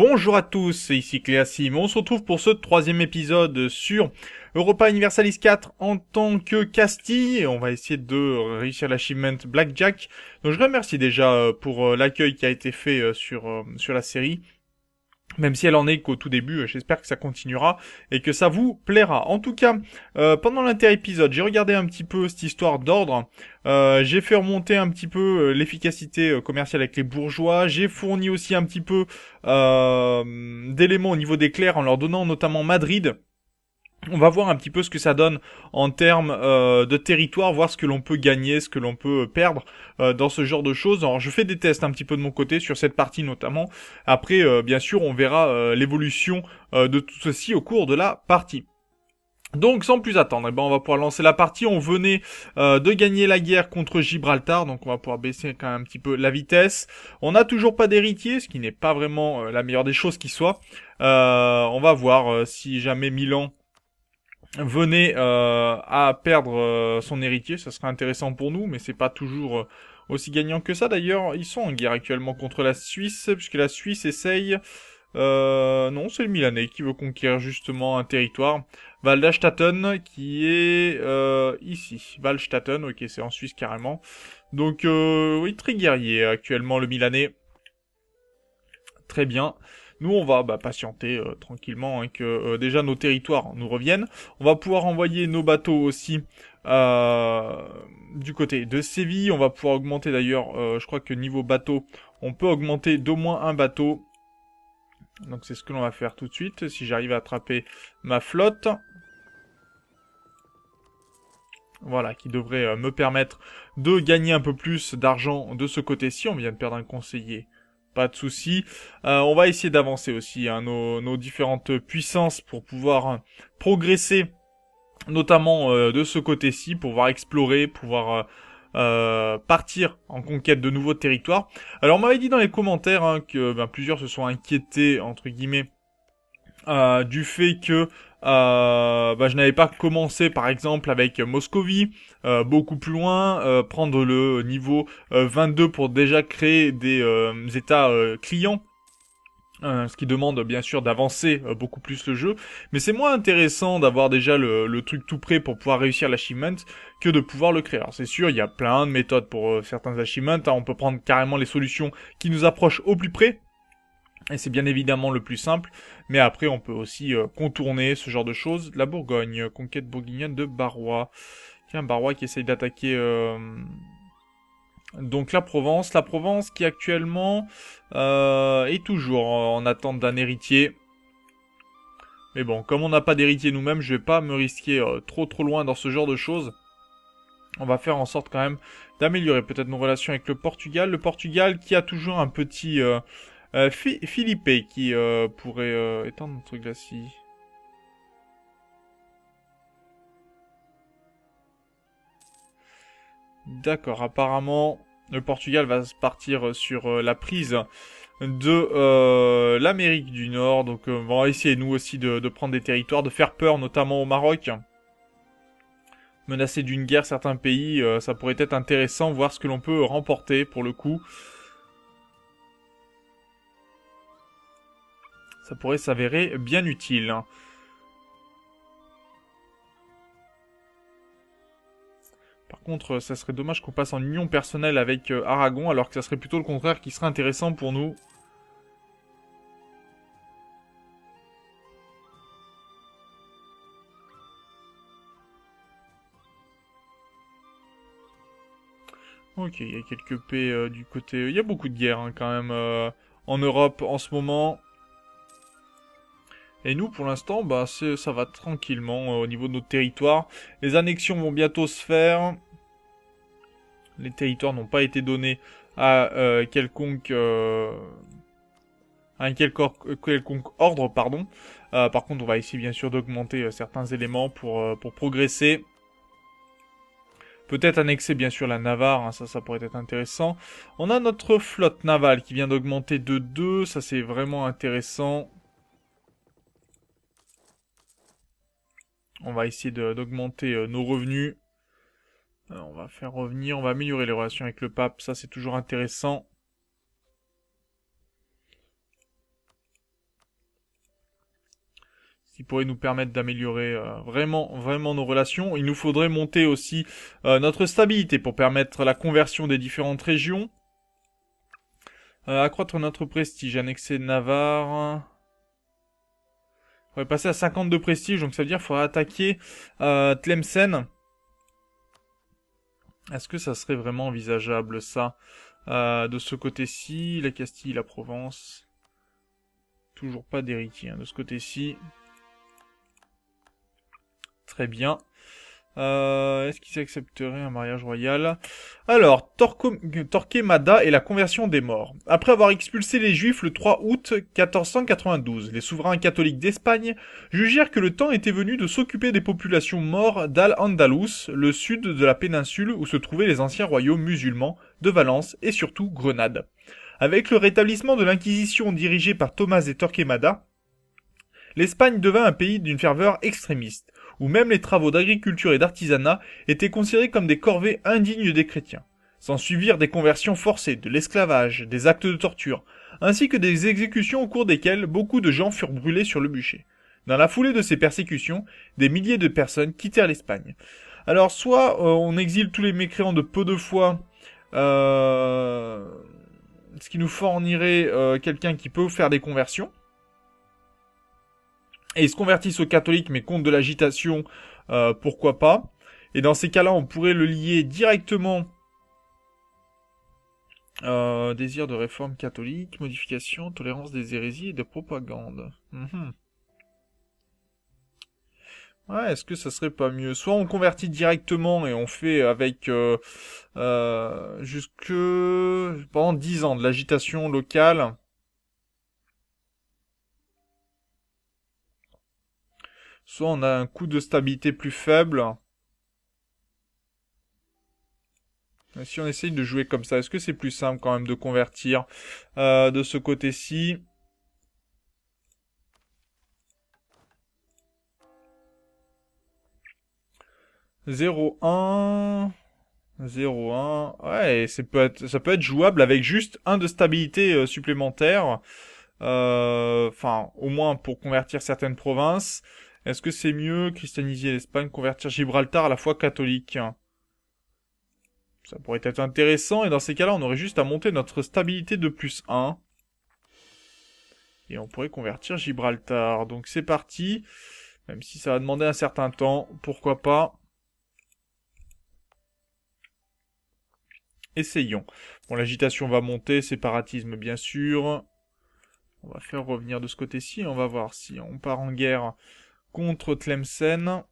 Bonjour à tous, c'est ici Cléasim. On se retrouve pour ce troisième épisode sur Europa Universalis 4 en tant que Castille. On va essayer de réussir l'achievement Blackjack. Donc je remercie déjà pour l'accueil qui a été fait sur la série. Même si elle en est qu'au tout début, j'espère que ça continuera et que ça vous plaira. En tout cas, pendant l'inter-épisode, j'ai regardé un petit peu cette histoire d'ordre. J'ai fait remonter un petit peu l'efficacité commerciale avec les bourgeois. J'ai fourni aussi un petit peu d'éléments au niveau des clercs en leur donnant notamment Madrid. On va voir un petit peu ce que ça donne en termes de territoire, voir ce que l'on peut gagner, ce que l'on peut perdre dans ce genre de choses. Alors je fais des tests un petit peu de mon côté sur cette partie notamment. Après, bien sûr, on verra l'évolution de tout ceci au cours de la partie. Donc sans plus attendre, on va pouvoir lancer la partie. On venait de gagner la guerre contre Gibraltar, donc on va pouvoir baisser quand même un petit peu la vitesse. On n'a toujours pas d'héritier, ce qui n'est pas vraiment la meilleure des choses qui soit. On va voir si jamais Milan venait à perdre son héritier, ça serait intéressant pour nous, mais c'est pas toujours aussi gagnant que ça. D'ailleurs, ils sont en guerre actuellement contre la Suisse, puisque la Suisse essaye... non, c'est le Milanais qui veut conquérir justement un territoire. Waldstatten qui est ici. Waldstatten, ok, c'est en Suisse carrément. Donc oui, très guerrier actuellement le Milanais. Très bien. Nous, on va patienter tranquillement que déjà nos territoires nous reviennent. On va pouvoir envoyer nos bateaux aussi du côté de Séville. On va pouvoir augmenter d'ailleurs, je crois que niveau bateau, on peut augmenter d'au moins un bateau. Donc c'est ce que l'on va faire tout de suite, si j'arrive à attraper ma flotte. Voilà, qui devrait me permettre de gagner un peu plus d'argent de ce côté-ci. On vient de perdre un conseiller. Pas de souci. On va essayer d'avancer aussi nos différentes puissances pour pouvoir progresser, notamment de ce côté-ci, pour pouvoir explorer, pouvoir partir en conquête de nouveaux territoires. Alors on m'avait dit dans les commentaires que plusieurs se sont inquiétés, entre guillemets, du fait que je n'avais pas commencé par exemple avec Moscovie, beaucoup plus loin, prendre le niveau 22 pour déjà créer des états clients. Ce qui demande bien sûr d'avancer beaucoup plus le jeu, mais c'est moins intéressant d'avoir déjà le truc tout prêt pour pouvoir réussir l'achievement que de pouvoir le créer. Alors c'est sûr, il y a plein de méthodes pour certains achievements, on peut prendre carrément les solutions qui nous approchent au plus près, et c'est bien évidemment le plus simple, mais après on peut aussi contourner ce genre de choses. La Bourgogne, conquête bourguignonne de Barrois. Tiens, Barrois qui essaye d'attaquer... Donc la Provence qui actuellement est toujours en attente d'un héritier. Mais bon, comme on n'a pas d'héritier nous-mêmes, je vais pas me risquer trop loin dans ce genre de choses. On va faire en sorte quand même d'améliorer peut-être nos relations avec le Portugal. Le Portugal qui a toujours un petit... Philippe qui pourrait étendre notre glacis. D'accord, apparemment le Portugal va se partir sur la prise de l'Amérique du Nord. Donc on va essayer nous aussi de prendre des territoires, de faire peur notamment au Maroc. Menacer d'une guerre certains pays, ça pourrait être intéressant, voir ce que l'on peut remporter pour le coup. Ça pourrait s'avérer bien utile. Par contre, ça serait dommage qu'on passe en union personnelle avec Aragon, alors que ça serait plutôt le contraire qui serait intéressant pour nous. Ok, il y a quelques paix du côté... Il y a beaucoup de guerres quand même en Europe en ce moment. Et nous, pour l'instant, ça va tranquillement au niveau de notre territoire. Les annexions vont bientôt se faire. Les territoires n'ont pas été donnés à un quelconque ordre, pardon. Par contre, on va essayer bien sûr d'augmenter certains éléments pour progresser. Peut-être annexer bien sûr la Navarre, ça pourrait être intéressant. On a notre flotte navale qui vient d'augmenter de 2, ça c'est vraiment intéressant. On va essayer d'augmenter nos revenus. On va faire revenir, on va améliorer les relations avec le pape, ça c'est toujours intéressant. qui pourrait nous permettre d'améliorer vraiment nos relations. Il nous faudrait monter aussi notre stabilité pour permettre la conversion des différentes régions. Accroître notre prestige, annexer Navarre. On va passer à 52 prestige, donc ça veut dire qu'il faudra attaquer Tlemcen. Est-ce que ça serait vraiment envisageable, ça de ce côté-ci, la Castille, la Provence. Toujours pas d'héritier, de ce côté-ci. Très bien. Est-ce qu'ils accepteraient un mariage royal? Alors, Torquemada et la conversion des morts. Après avoir expulsé les Juifs le 3 août 1492, les souverains catholiques d'Espagne jugèrent que le temps était venu de s'occuper des populations mortes d'Al-Andalus, le sud de la péninsule où se trouvaient les anciens royaumes musulmans de Valence et surtout Grenade. Avec le rétablissement de l'Inquisition dirigée par Thomas de Torquemada, l'Espagne devint un pays d'une ferveur extrémiste, où même les travaux d'agriculture et d'artisanat étaient considérés comme des corvées indignes des chrétiens. S'ensuivirent des conversions forcées, de l'esclavage, des actes de torture, ainsi que des exécutions au cours desquelles beaucoup de gens furent brûlés sur le bûcher. Dans la foulée de ces persécutions, des milliers de personnes quittèrent l'Espagne. Alors soit on exile tous les mécréants de peu de foi, ce qui nous fournirait quelqu'un qui peut faire des conversions, et ils se convertissent aux catholiques mais contre de l'agitation, pourquoi pas. Et dans ces cas-là, on pourrait le lier directement désir de réforme catholique, modification, tolérance des hérésies et de propagande. Ouais, est-ce que ça serait pas mieux? Soit on convertit directement et on fait avec jusque pendant 10 ans de l'agitation locale. Soit on a un coût de stabilité plus faible. Et si on essaye de jouer comme ça, est-ce que c'est plus simple quand même de convertir de ce côté-ci? Zéro un, 0,1. Ouais, ça peut être jouable avec juste un de stabilité supplémentaire. Enfin, au moins pour convertir certaines provinces. Est-ce que c'est mieux christianiser l'Espagne, convertir Gibraltar à la foi catholique? Ça pourrait être intéressant, et dans ces cas-là, on aurait juste à monter notre stabilité de plus 1. Et on pourrait convertir Gibraltar. Donc c'est parti. Même si ça va demander un certain temps, pourquoi pas. Essayons. Bon, l'agitation va monter, séparatisme bien sûr. On va faire revenir de ce côté-ci, on va voir si on part en guerre contre Tlemcen.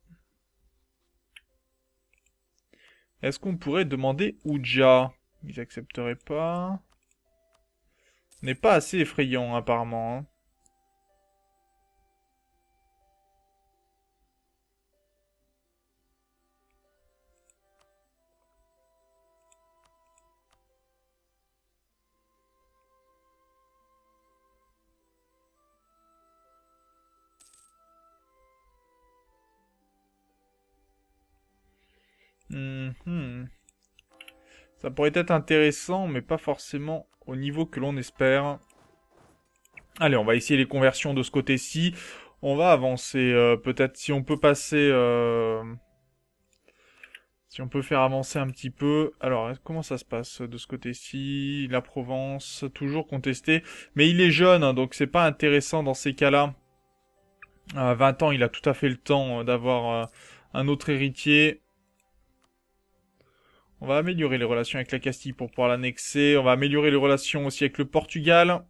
Est-ce qu'on pourrait demander Ouja? Ils accepteraient pas. On n'est pas assez effrayant apparemment. Ça pourrait être intéressant, mais pas forcément au niveau que l'on espère. Allez, on va essayer les conversions de ce côté-ci. On va avancer. Peut-être si on peut passer... Si on peut faire avancer un petit peu. Alors, comment ça se passe de ce côté-ci? La Provence, toujours contesté. Mais il est jeune, hein, donc c'est pas intéressant dans ces cas-là. 20 ans, il a tout à fait le temps d'avoir un autre héritier. On va améliorer les relations avec la Castille pour pouvoir l'annexer. On va améliorer les relations aussi avec le Portugal.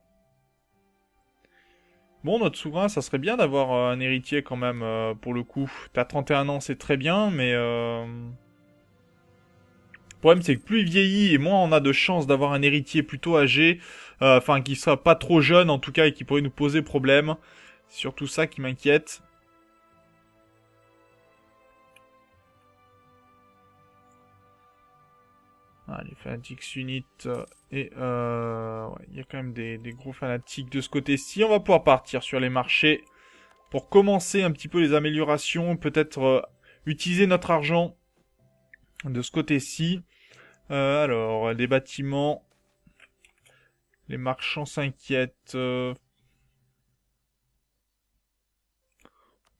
Bon, notre souverain, ça serait bien d'avoir un héritier quand même, pour le coup. T'as 31 ans, c'est très bien, mais... Le problème, c'est que plus il vieillit et moins on a de chances d'avoir un héritier plutôt âgé, enfin qui sera pas trop jeune en tout cas et qui pourrait nous poser problème. C'est surtout ça qui m'inquiète. Ah, les fanatiques sunnites et ouais, il y a quand même des gros fanatiques de ce côté-ci. On va pouvoir partir sur les marchés pour commencer un petit peu les améliorations, peut-être utiliser notre argent de ce côté-ci. Alors, les bâtiments, les marchands s'inquiètent.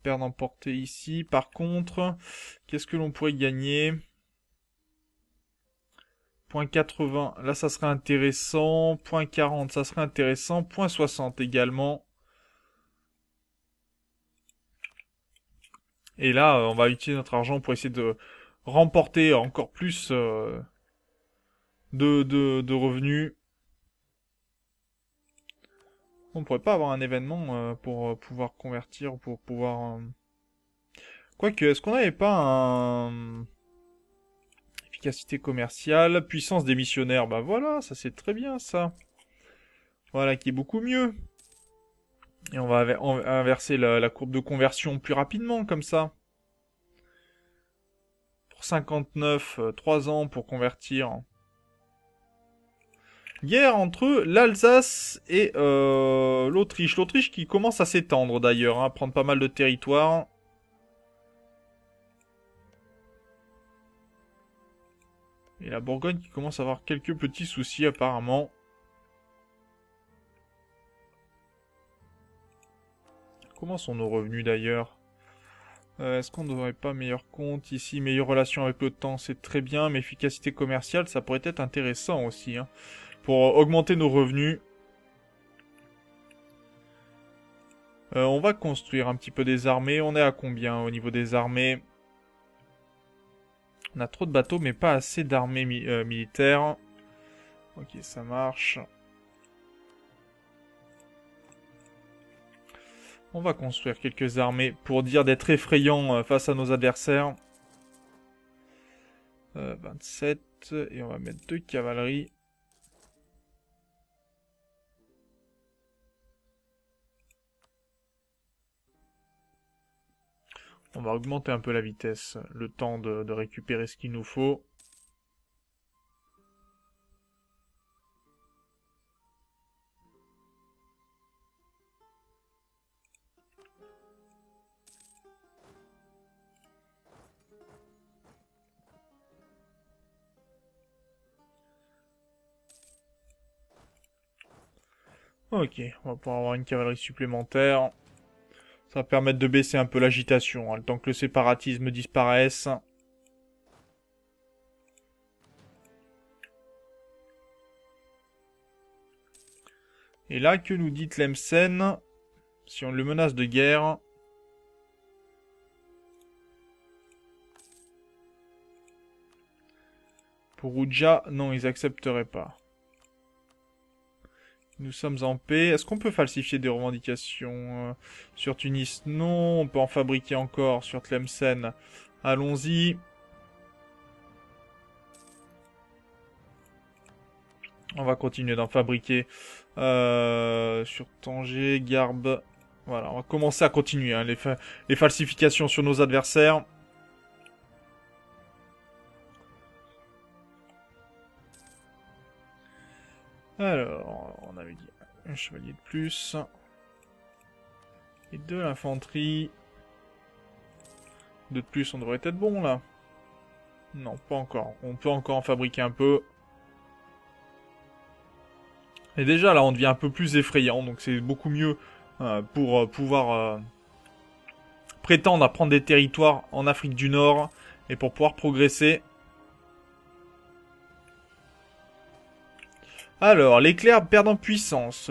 perdre en portée ici. Par contre, qu'est-ce que l'on pourrait gagner? Point 80, là ça serait intéressant. Point 40, ça serait intéressant. Point 60 également. Et là, on va utiliser notre argent pour essayer de remporter encore plus de revenus. On pourrait pas avoir un événement pour pouvoir convertir, pour pouvoir... Quoique, est-ce qu'on n'avait pas un... Efficacité commerciale, puissance des missionnaires, bah voilà, ça c'est très bien ça. Voilà, qui est beaucoup mieux. Et on va inverser la courbe de conversion plus rapidement, comme ça. Pour 59, 3 ans pour convertir. Guerre entre l'Alsace et l'Autriche. L'Autriche qui commence à s'étendre d'ailleurs, hein, prendre pas mal de territoire. Et la Bourgogne qui commence à avoir quelques petits soucis apparemment. Comment sont nos revenus d'ailleurs? Est-ce qu'on n'aurait pas meilleur compte ici? Meilleure relation avec l'OTAN, c'est très bien, mais efficacité commerciale, ça pourrait être intéressant aussi, hein, pour augmenter nos revenus. On va construire un petit peu des armées. On est à combien au niveau des armées? On a trop de bateaux, mais pas assez d'armées militaires. Ok, ça marche. On va construire quelques armées pour dire d'être effrayants face à nos adversaires. 27, et on va mettre 2 cavaleries. On va augmenter un peu la vitesse, le temps de récupérer ce qu'il nous faut. Ok, on va pouvoir avoir une cavalerie supplémentaire. Ça va permettre de baisser un peu l'agitation, hein, le temps que le séparatisme disparaisse. Et là, que nous dit Tlemcen? Si on le menace de guerre... Pour Uja, non, ils accepteraient pas. Nous sommes en paix. Est-ce qu'on peut falsifier des revendications sur Tunis? Non, on peut en fabriquer encore sur Tlemcen. Allons-y. On va continuer d'en fabriquer sur Tanger, Garbe. Voilà, on va commencer à continuer hein, les falsifications sur nos adversaires. Alors, on avait dit un chevalier de plus. Et de l'infanterie. De plus, on devrait être bon là. Non, pas encore. On peut encore en fabriquer un peu. Et déjà là, on devient un peu plus effrayant, donc c'est beaucoup mieux pour pouvoir prétendre à prendre des territoires en Afrique du Nord et pour pouvoir progresser. Alors, les clercs perdent en puissance.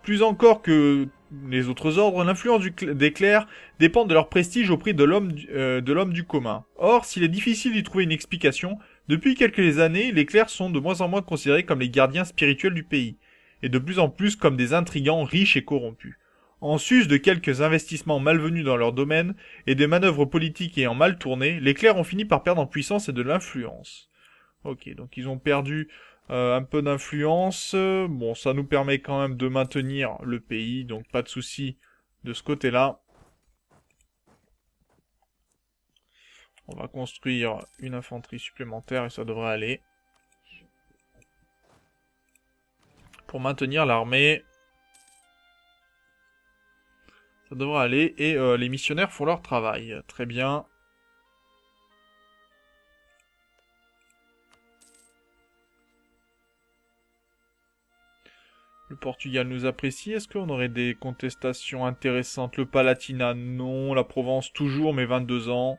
Plus encore que les autres ordres, l'influence des clercs dépend de leur prestige auprès de l'homme du commun. Or, s'il est difficile d'y trouver une explication, depuis quelques années, les clercs sont de moins en moins considérés comme les gardiens spirituels du pays, et de plus en plus comme des intrigants riches et corrompus. En sus de quelques investissements malvenus dans leur domaine et des manœuvres politiques ayant mal tourné, les clercs ont fini par perdre en puissance et de l'influence. Ok, donc ils ont perdu un peu d'influence. Bon, ça nous permet quand même de maintenir le pays, donc pas de souci de ce côté-là. On va construire une infanterie supplémentaire et ça devrait aller. Pour maintenir l'armée. Ça devrait aller. Et les missionnaires font leur travail. Très bien. Le Portugal nous apprécie. Est-ce qu'on aurait des contestations intéressantes? Le Palatinat, non. La Provence, toujours, mais 22 ans.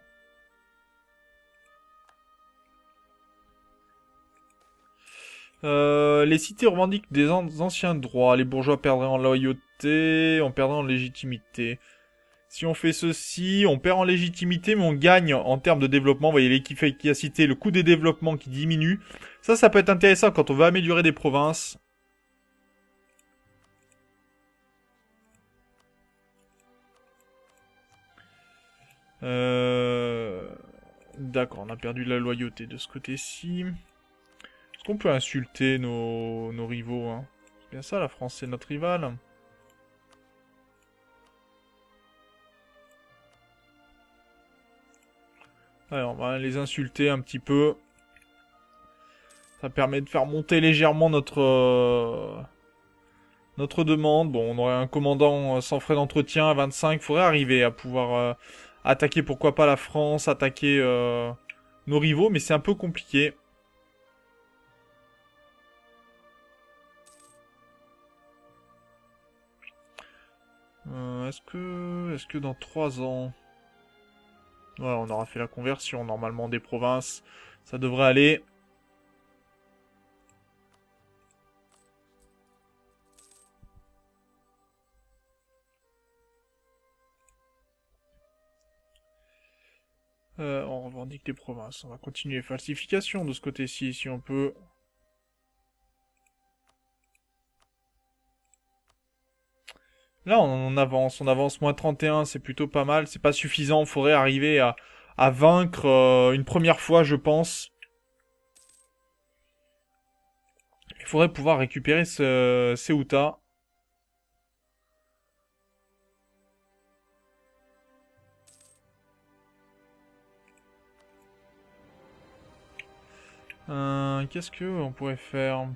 Les cités revendiquent des anciens droits. Les bourgeois perdraient en loyauté, on perdrait en légitimité. Si on fait ceci, on perd en légitimité, mais on gagne en termes de développement. Vous voyez l'efficacité, le coût des développements qui diminue. Ça peut être intéressant quand on veut améliorer des provinces. D'accord, on a perdu la loyauté de ce côté-ci. Est-ce qu'on peut insulter nos rivaux, hein? C'est bien ça, la France, c'est notre rival. Alors, on va les insulter un petit peu. Ça permet de faire monter légèrement notre demande. Bon, on aurait un commandant sans frais d'entretien à 25. Faudrait arriver à pouvoir attaquer, pourquoi pas la France, attaquer nos rivaux, mais c'est un peu compliqué. Est-ce que dans 3 ans... Ouais, on aura fait la conversion, normalement, des provinces. Ça devrait aller. On revendique des provinces. On va continuer les falsifications de ce côté-ci, si on peut. Là, on avance moins 31, c'est plutôt pas mal. C'est pas suffisant, il faudrait arriver à vaincre une première fois, je pense. Il faudrait pouvoir récupérer Ceuta. Qu'est-ce que on pourrait faire?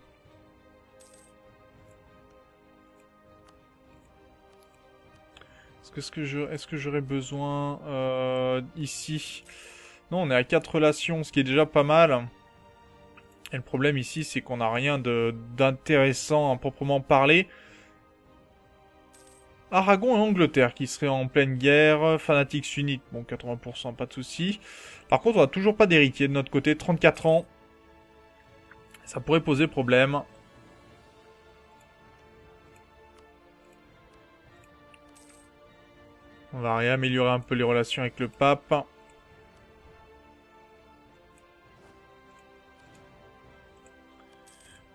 Est-ce que j'aurais besoin ici? Non, on est à 4 relations, ce qui est déjà pas mal. Et le problème ici, c'est qu'on n'a rien d'intéressant à proprement parler. Aragon et Angleterre qui seraient en pleine guerre, fanatiques sunnites, bon 80%, pas de souci. Par contre, on n'a toujours pas d'héritier de notre côté, 34 ans. Ça pourrait poser problème. On va réaméliorer un peu les relations avec le pape.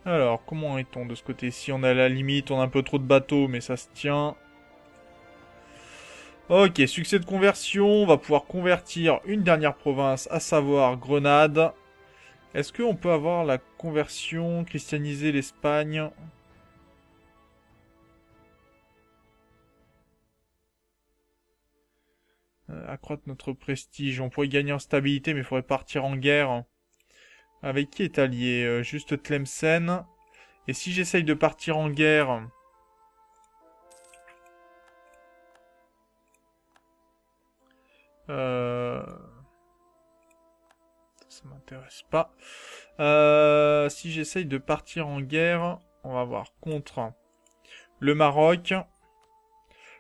Alors, comment est-on de ce côté-ci? On est à la limite, on a un peu trop de bateaux, mais ça se tient. Ok, succès de conversion. On va pouvoir convertir une dernière province, à savoir Grenade. Est-ce qu'on peut avoir la conversion, christianiser l'Espagne? Accroître notre prestige. On pourrait gagner en stabilité, mais il faudrait partir en guerre. Avec qui est allié? Juste Tlemcen. Et si j'essaye de partir en guerre... Ça m'intéresse pas. Si j'essaye de partir en guerre, on va voir contre le Maroc.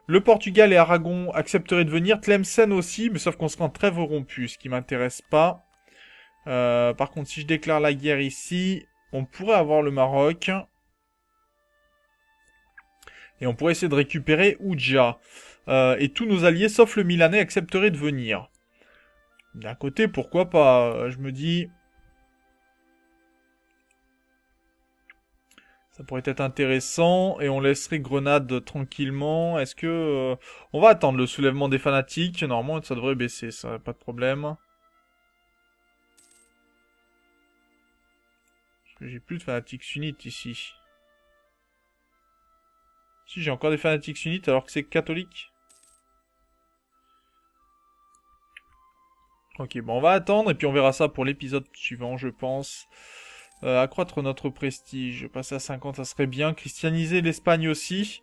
Le Portugal et Aragon accepteraient de venir. Tlemcen aussi, mais sauf qu'on sera en trêve rompue, ce qui m'intéresse pas. Par contre, si je déclare la guerre ici, on pourrait avoir le Maroc. Et on pourrait essayer de récupérer Oudja. Et tous nos alliés, sauf le Milanais, accepteraient de venir. D'un côté, pourquoi pas? Je me dis... Ça pourrait être intéressant. Et on laisserait Grenade tranquillement. Est-ce que... on va attendre le soulèvement des fanatiques. Normalement, ça devrait baisser, ça, pas de problème. Parce que j'ai plus de fanatiques sunnites ici. Si, j'ai encore des fanatiques sunnites alors que c'est catholique. Ok, bon, on va attendre et puis on verra ça pour l'épisode suivant, je pense. Accroître notre prestige, passer à 50, ça serait bien. Christianiser l'Espagne aussi.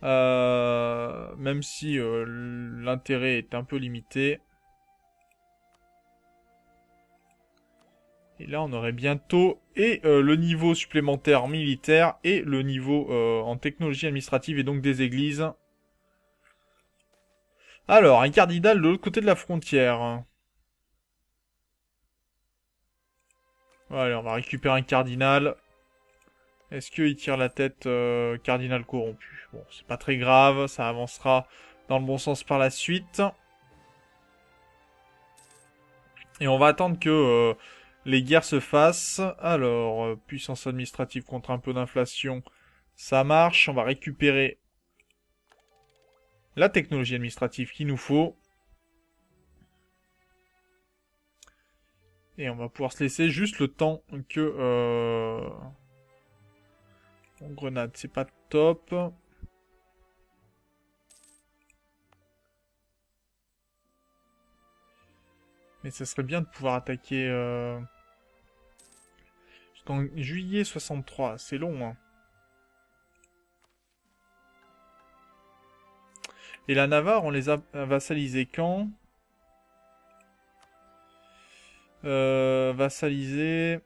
Même si l'intérêt est un peu limité. Et là, on aurait bientôt le niveau supplémentaire militaire et le niveau en technologie administrative et donc des églises. Alors, un cardinal de l'autre côté de la frontière. Voilà, on va récupérer un cardinal. Est-ce qu'il tire la tête cardinal corrompu? Bon, c'est pas très grave, ça avancera dans le bon sens par la suite. Et on va attendre que les guerres se fassent. Alors, puissance administrative contre un peu d'inflation, ça marche. On va récupérer la technologie administrative qu'il nous faut. Et on va pouvoir se laisser juste le temps que... Bon, grenade, c'est pas top. Mais ça serait bien de pouvoir attaquer... Jusqu'en juillet 63, c'est long, hein. Et la Navarre, on les a vassalisés quand? Vassalisés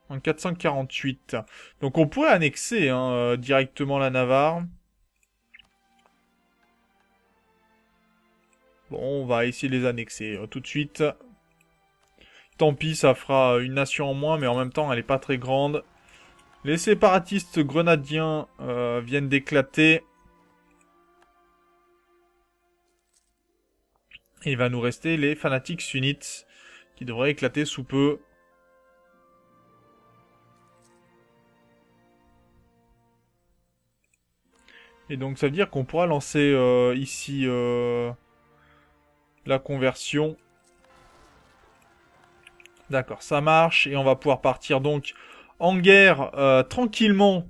en 448. Donc on pourrait annexer hein, directement la Navarre. Bon, on va essayer de les annexer tout de suite. Tant pis, ça fera une nation en moins, mais en même temps, elle n'est pas très grande. Les séparatistes grenadiens viennent d'éclater. Et il va nous rester les fanatiques sunnites, qui devraient éclater sous peu. Et donc ça veut dire qu'on pourra lancer ici la conversion. D'accord, ça marche. Et on va pouvoir partir donc en guerre tranquillement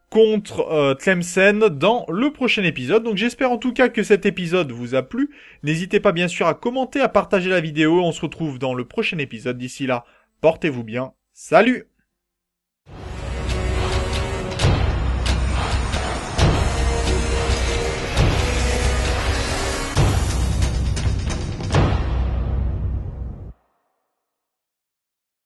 contre Tlemcen dans le prochain épisode. Donc j'espère en tout cas que cet épisode vous a plu. N'hésitez pas bien sûr à commenter, à partager la vidéo. On se retrouve dans le prochain épisode. D'ici là, portez-vous bien. Salut!